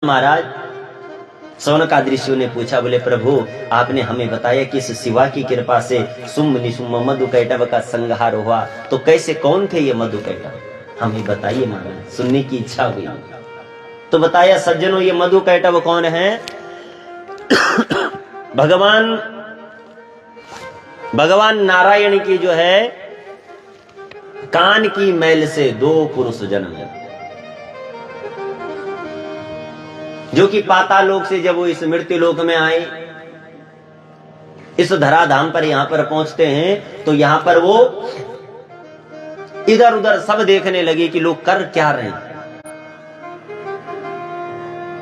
महाराज सौनकादि ऋषियों ने पूछा, बोले प्रभु आपने हमें बताया कि इस शिवा की कृपा से शुंभ निशुंभ मधुकैटभ का संहार हुआ, तो कैसे कौन थे ये मधुकैटभ, हमें बताइए महाराज, सुनने की इच्छा हुई। तो बताया सज्जनों ये मधुकैटभ कौन है? भगवान नारायण की जो है कान की मैल से दो पुरुष जन्म है, जो कि पाताल लोक से जब वो इस मृत्यु लोक में आए, इस धराधाम पर यहां पर पहुंचते हैं, तो यहां पर वो इधर उधर सब देखने लगे कि लोग कर क्या रहे हैं।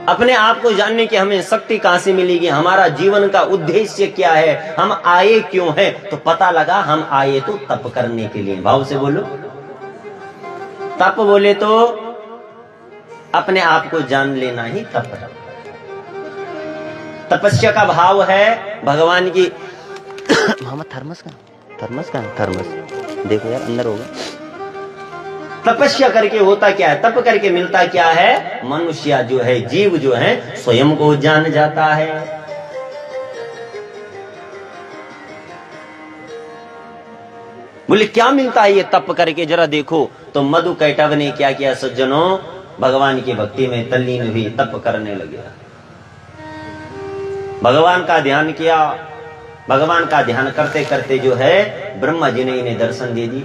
अपने आप को जानने की हमें शक्ति कहां से मिलेगी, हमारा जीवन का उद्देश्य क्या है, हम आए क्यों हैं? तो पता लगा हम आए तो तप करने के लिए। भाव से बोलो, तप बोले तो अपने आप को जान लेना ही तप है। तपस्या का भाव है भगवान की। मामा थर्मस का देखो यार, अंदर होगा। तपस्या करके होता क्या है, तप करके मिलता क्या है? मनुष्य जो है, जीव जो है, स्वयं को जान जाता है। बोले क्या मिलता है ये तप करके, जरा देखो। तो मधुकैटभ ने क्या किया सज्जनों, भगवान की भक्ति में तल्लीन हुई, तप करने लगे, भगवान का ध्यान किया। भगवान का ध्यान करते करते जो है ब्रह्मा जी ने इन्हें दर्शन दे दी।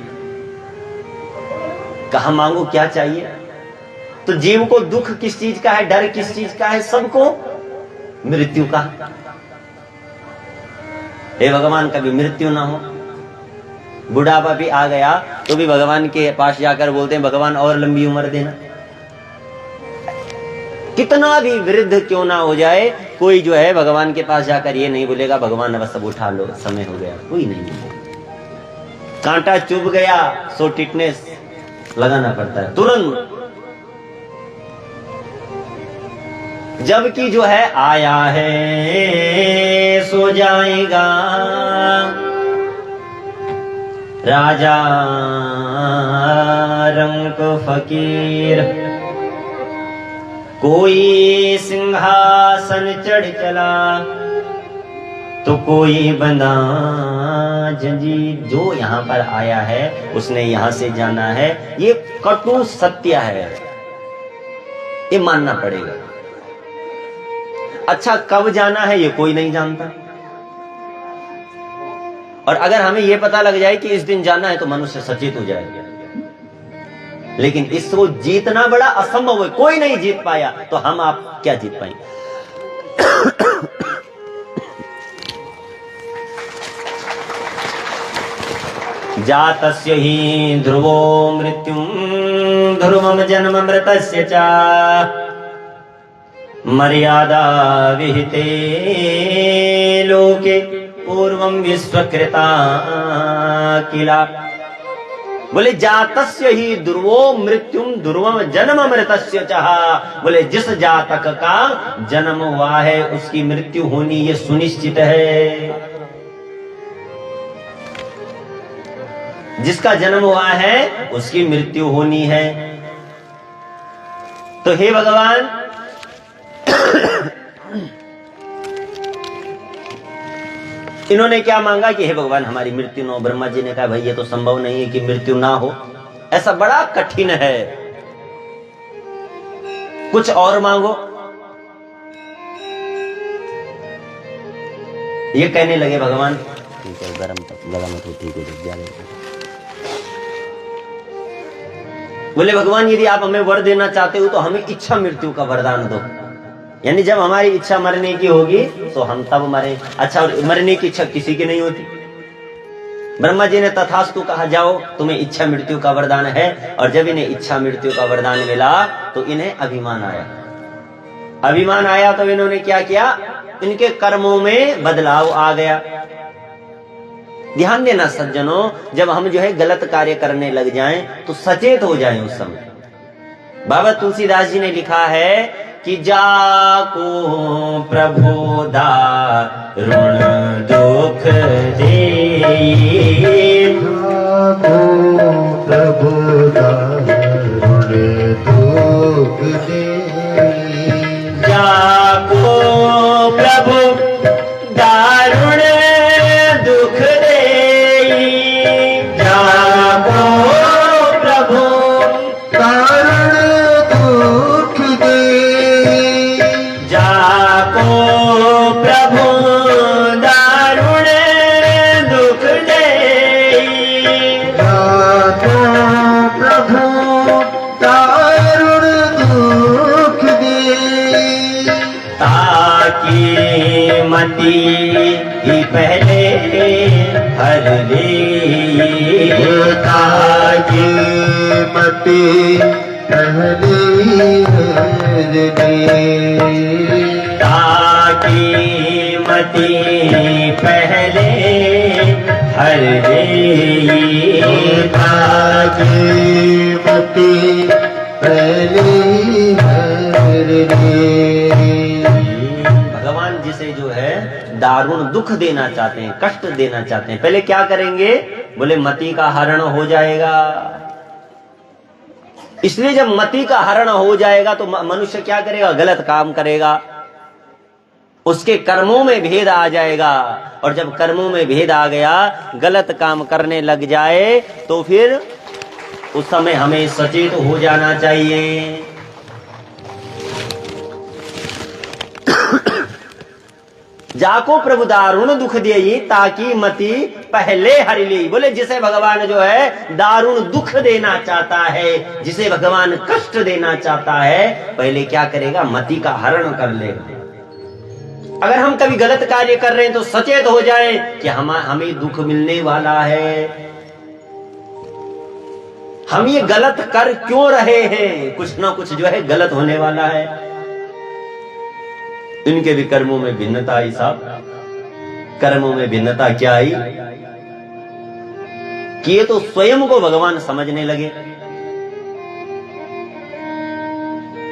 कहा मांगो क्या चाहिए? तो जीव को दुख किस चीज का है, डर किस चीज का है? सबको मृत्यु का। हे भगवान कभी मृत्यु ना हो। बुढ़ापा भी आ गया तो भी भगवान के पास जाकर बोलते हैं भगवान और लंबी उम्र देना। कितना भी वृद्ध क्यों ना हो जाए, कोई जो है भगवान के पास जाकर ये नहीं बोलेगा भगवान अब सब उठा लो, समय हो गया, कोई नहीं बोलेगा। कांटा चुभ गया सो टिटनेस लगाना पड़ता है तुरंत। जबकि जो है आया है सो जाएगा, राजा रंक फकीर, कोई सिंहासन चढ़ चला तो कोई बंधा जंजीर। जो यहां पर आया है उसने यहां से जाना है, ये कटु सत्य है, ये मानना पड़ेगा। अच्छा कब जाना है ये कोई नहीं जानता, और अगर हमें यह पता लग जाए कि इस दिन जाना है तो मनुष्य सचेत हो जाएगा। लेकिन इसको जीतना बड़ा असंभव है, कोई नहीं जीत पाया, तो हम आप क्या जीत पाएंगे? जातस्य ही ध्रुवो मृत्युं ध्रुवं जन्म मृतस्य च मर्यादा विहिते लोके पूर्वं विश्वकृता किला। बोले जातस्य ही ध्रुवो मृत्युम ध्रुवम जन्म मृतस्य चहा। बोले जिस जातक का जन्म हुआ है उसकी मृत्यु होनी ये सुनिश्चित है। जिसका जन्म हुआ है उसकी मृत्यु होनी है। तो हे भगवान इन्होंने क्या मांगा कि हे भगवान हमारी मृत्यु ना हो। ब्रह्मा जी ने कहा भाई ये तो संभव नहीं है कि मृत्यु ना हो, ऐसा बड़ा कठिन है, कुछ और मांगो। ये कहने लगे भगवान ठीक है, गरम लगा मत हो, ठीक है। बोले भगवान यदि आप हमें वर देना चाहते हो तो हमें इच्छा मृत्यु का वरदान दो, यानी जब हमारी इच्छा मरने की होगी तो हम तब मरें। अच्छा और मरने की इच्छा किसी की नहीं होती। ब्रह्मा जी ने तथास्तु कहा जाओ तुम्हें इच्छा मृत्यु का वरदान है। और जब इन्हें इच्छा मृत्यु का वरदान मिला तो इन्हें अभिमान आया। अभिमान आया तो इन्होंने क्या किया, इनके कर्मों में बदलाव आ गया। ध्यान देना सज्जनों, जब हम जो है गलत कार्य करने लग जाएं तो सचेत हो जाएं उस समय। बाबा तुलसीदास जी ने लिखा है कि जाको प्रभु दारुण दुख दे, जाको प्रभु दारुण दुख दे, जाको प्रभु दारुण दुख देई, जाको प्रभु दारुण दुख देई, जाको प्रभु दारुण दुख देई, जाको प्रभु दारुण दुख देई, ताकि मती पहले हर ले, ताकि मति पहली हर ले, ताकि मती पहले हर ले, ताकि मति पहली हर ले। भगवान जिसे जो है दारुण दुख देना चाहते हैं, कष्ट देना चाहते हैं, पहले क्या करेंगे? बोले मति का हरण हो जाएगा। इसलिए जब मति का हरण हो जाएगा तो मनुष्य क्या करेगा? गलत काम करेगा, उसके कर्मों में भेद आ जाएगा, और जब कर्मों में भेद आ गया, गलत काम करने लग जाए, तो फिर उस समय हमें सचेत हो जाना चाहिए। जाको प्रभु दारुण दुख देई, ताकि मति पहले हरि ली। बोले जिसे भगवान जो है दारुण दुख देना चाहता है, जिसे भगवान कष्ट देना चाहता है, पहले क्या करेगा? मति का हरण कर लेगा। अगर हम कभी गलत कार्य कर रहे हैं तो सचेत हो जाए कि हमें दुख मिलने वाला है, हम ये गलत कर क्यों रहे हैं, कुछ ना कुछ जो है गलत होने वाला है। इनके भी कर्मों में भिन्नता आई साहब। कर्मों में भिन्नता क्या आई? कि ये तो स्वयं को भगवान समझने लगे।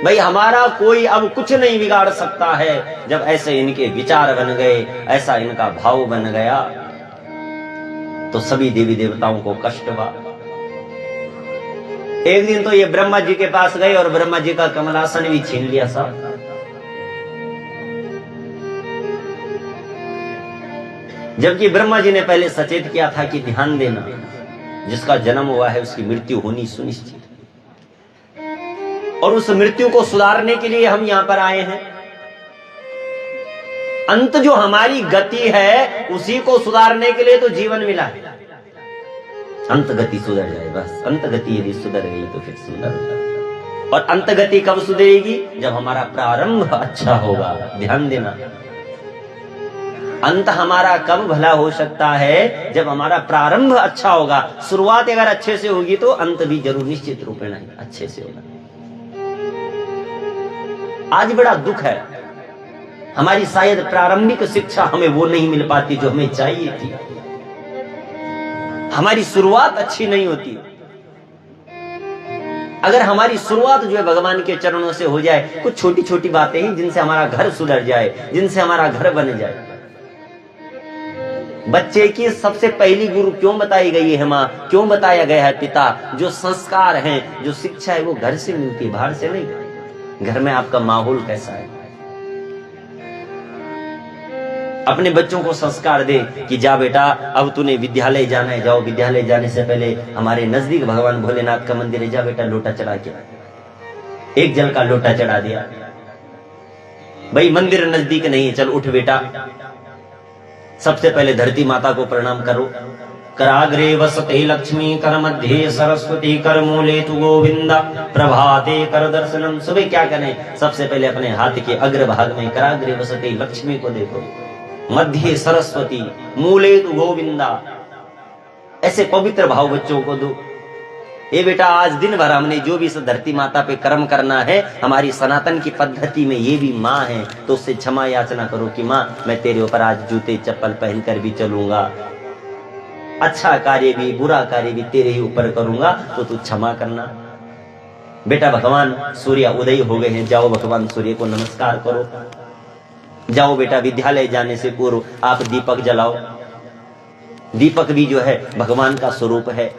भाई हमारा कोई अब कुछ नहीं बिगाड़ सकता है। जब ऐसे इनके विचार बन गए, ऐसा इनका भाव बन गया, तो सभी देवी देवताओं को कष्ट हुआ। एक दिन तो ये ब्रह्मा जी के पास गए और ब्रह्मा जी का कमलासन भी छीन लिया साहब। जबकि ब्रह्मा जी ने पहले सचेत किया था कि ध्यान देना, जिसका जन्म हुआ है उसकी मृत्यु होनी सुनिश्चित, और उस मृत्यु को सुधारने के लिए हम यहां पर आए हैं। अंत जो हमारी गति है उसी को सुधारने के लिए तो जीवन मिला है। अंत गति सुधर जाए बस। अंत गति यदि सुधर गई तो फिर सुंदर। और अंत गति कब सुधरेगी? जब हमारा प्रारंभ अच्छा होगा। ध्यान देना, अंत हमारा कब भला हो सकता है? जब हमारा प्रारंभ अच्छा होगा। शुरुआत अगर अच्छे से होगी तो अंत भी जरूर निश्चित रूप में अच्छे से होगा। आज बड़ा दुख है, हमारी शायद प्रारंभिक शिक्षा हमें वो नहीं मिल पाती जो हमें चाहिए थी। हमारी शुरुआत अच्छी नहीं होती। अगर हमारी शुरुआत जो है भगवान के चरणों से हो जाए, कुछ छोटी छोटी बातें हैं जिनसे हमारा घर सुधर जाए, जिनसे हमारा घर बन जाए। बच्चे की सबसे पहली गुरु क्यों बताई गई है माँ, क्यों बताया गया है पिता? जो संस्कार हैं, जो शिक्षा है, वो घर से मिलती है, बाहर से नहीं। घर में आपका माहौल कैसा है? अपने बच्चों को संस्कार दे कि जा बेटा अब तूने विद्यालय जाना है, जाओ विद्यालय जाने से पहले हमारे नजदीक भगवान भोलेनाथ का मंदिर है, जा बेटा लोटा चढ़ा के, एक जल का लोटा चढ़ा दिया। भाई मंदिर नजदीक नहीं है, चल उठ बेटा, सबसे पहले धरती माता को प्रणाम करो। कराग्रे वसते लक्ष्मी, कर मध्य सरस्वती, कर मूले तु गोविंदा, प्रभाते कर दर्शनम। सुबह क्या करें? सबसे पहले अपने हाथ के अग्र भाग में कराग्रे वसते लक्ष्मी को देखो, मध्य सरस्वती, मूले तु गोविंदा। ऐसे पवित्र भाव बच्चों को दो। ये बेटा आज दिन भर हमने जो भी इस धरती माता पे कर्म करना है, हमारी सनातन की पद्धति में ये भी माँ है, तो उससे क्षमा याचना करो कि माँ मैं तेरे ऊपर आज जूते चप्पल पहनकर भी चलूंगा, अच्छा कार्य भी बुरा कार्य भी तेरे ही ऊपर करूंगा, तो तू क्षमा करना। बेटा भगवान सूर्य उदय हो गए हैं, जाओ भगवान सूर्य को नमस्कार करो। जाओ बेटा विद्यालय जाने से पूर्व आप दीपक जलाओ। दीपक भी जो है भगवान का स्वरूप है।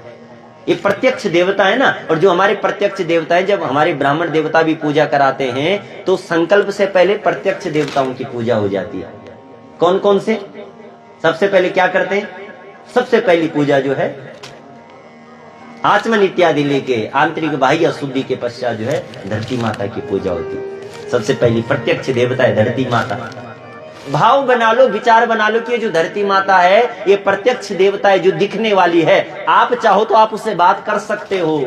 ये प्रत्यक्ष देवता है ना। और जो हमारे प्रत्यक्ष देवता है, जब हमारे ब्राह्मण देवता भी पूजा कराते हैं तो संकल्प से पहले प्रत्यक्ष देवताओं की पूजा हो जाती है। कौन कौन से? सबसे पहले क्या करते हैं? सबसे पहली पूजा जो है आचमन इत्यादि लेके आंतरिक बाह्य शुद्धि के पश्चात जो है धरती माता की पूजा होती है। सबसे पहली प्रत्यक्ष देवता है धरती माता। भाव बना लो, विचार बना लो कि ये जो धरती माता है ये प्रत्यक्ष देवता है, जो दिखने वाली है। आप चाहो तो आप उससे बात कर सकते हो।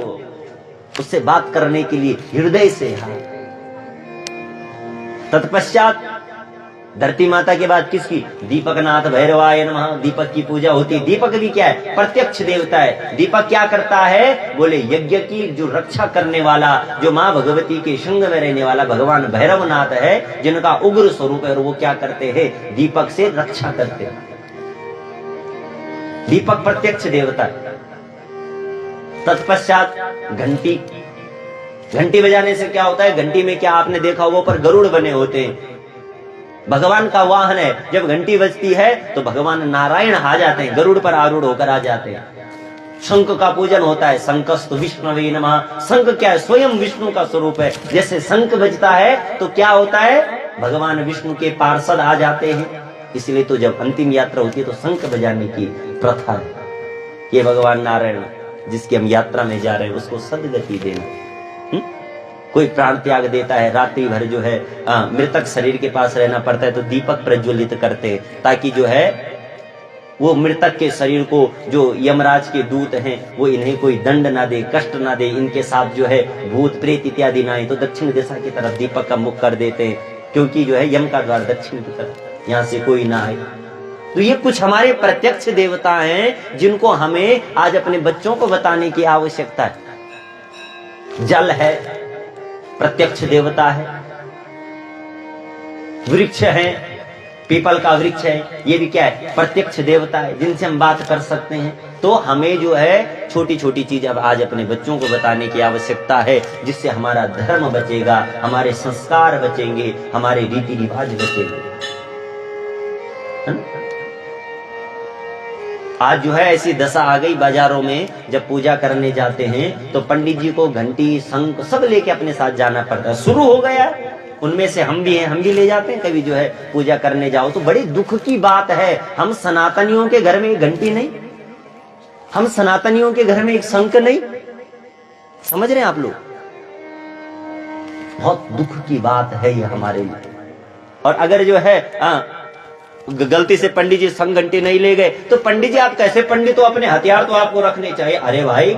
उससे बात करने के लिए हृदय से तत्पश्चात धरती माता के बाद किसकी? दीपकनाथ भैरवाय नमः। दीपक की पूजा होती है। दीपक भी क्या है? प्रत्यक्ष देवता है। दीपक क्या करता है? बोले यज्ञ की जो रक्षा करने वाला, जो मां भगवती के संग में रहने वाला भगवान भैरवनाथ है, जिनका उग्र स्वरूप है, और वो क्या करते हैं? दीपक से रक्षा करते हैं। दीपक प्रत्यक्ष देवता है। तत्पश्चात घंटी। घंटी बजाने से क्या होता है? घंटी में क्या आपने देखा होगा ऊपर गरुड़ बने होते हैं, भगवान का वाहन है। जब घंटी बजती है तो भगवान नारायण आ जाते हैं, गरुड़ पर आरूढ़ होकर आ जाते हैं। शंख का पूजन होता है। शंखस्तु विष्णवे नमः। शंख क्या है? स्वयं विष्णु का स्वरूप है। जैसे शंख बजता है तो क्या होता है? भगवान विष्णु के पार्षद आ जाते हैं। इसलिए तो जब अंतिम यात्रा होती है तो शंख बजाने की प्रथा है। ये भगवान नारायण जिसकी हम यात्रा में जा रहे हैं उसको सदगति देना। कोई प्राण त्याग देता है, रात्रि भर जो है मृतक शरीर के पास रहना पड़ता है, तो दीपक प्रज्वलित करते हैं ताकि जो है वो मृतक के शरीर को जो यमराज के दूत हैं वो इन्हें कोई दंड ना दे, कष्ट ना दे, इनके साथ जो है भूत प्रेत इत्यादि ना आए। तो दक्षिण दिशा की तरफ दीपक का मुख कर देते हैं, क्योंकि जो है यम का द्वार दक्षिण की तरफ, यहाँ से कोई ना आए। तो ये कुछ हमारे प्रत्यक्ष देवता हैं जिनको हमें आज अपने बच्चों को बताने की आवश्यकता है। जल है, प्रत्यक्ष देवता है। वृक्ष है, पीपल का वृक्ष है, ये भी क्या है? प्रत्यक्ष देवता है, जिनसे हम बात कर सकते हैं। तो हमें जो है छोटी छोटी चीज अब आज अपने बच्चों को बताने की आवश्यकता है, जिससे हमारा धर्म बचेगा, हमारे संस्कार बचेंगे, हमारे रीति रिवाज बचेंगे। आज जो है ऐसी दशा आ गई बाजारों में, जब पूजा करने जाते हैं तो पंडित जी को घंटी शंख सब लेके अपने साथ जाना पड़ता है। शुरू हो गया, उनमें से हम भी हैं, हम भी ले जाते हैं कभी जो है पूजा करने जाओ तो। बड़ी दुख की बात है, हम सनातनियों के घर में एक घंटी नहीं, हम सनातनियों के घर में एक शंख नहीं। समझ रहे हैं आप लोग? बहुत दुख की बात है ये हमारे लिए। और अगर जो है गलती से पंडित जी शंख घंटी नहीं ले गए तो पंडित जी आप कैसे पंडित हो, अपने हथियार तो आपको रखने चाहिए। अरे भाई